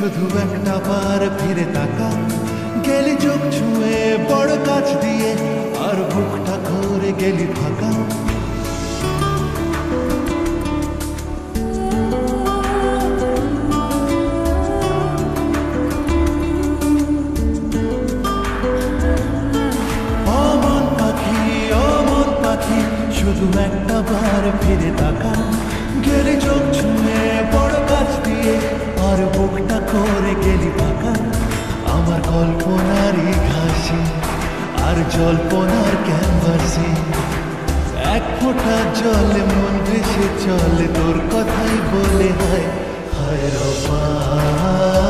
শুধু একটা বার ফিরে তাকা, গেলি চোখ ছুঁয়ে বড় কাছ দিয়ে, আর বুকটা করে গেলি ফাঁকা। অমন পাখি, অমন পাখি, শুধু একটা বার ফিরে তাকা, গেলি চোখ ছুঁয়ে বড় কাছ দিয়ে, আর বুকটা করে গেলি ফাঁকা। আমার কল্পনারই ঘাসে আর জল্পনার ক্যানভাসে, এক ফোঁটা জলে মন ভেসে চলে তোর কথাই বলে, হায় হায় রবা।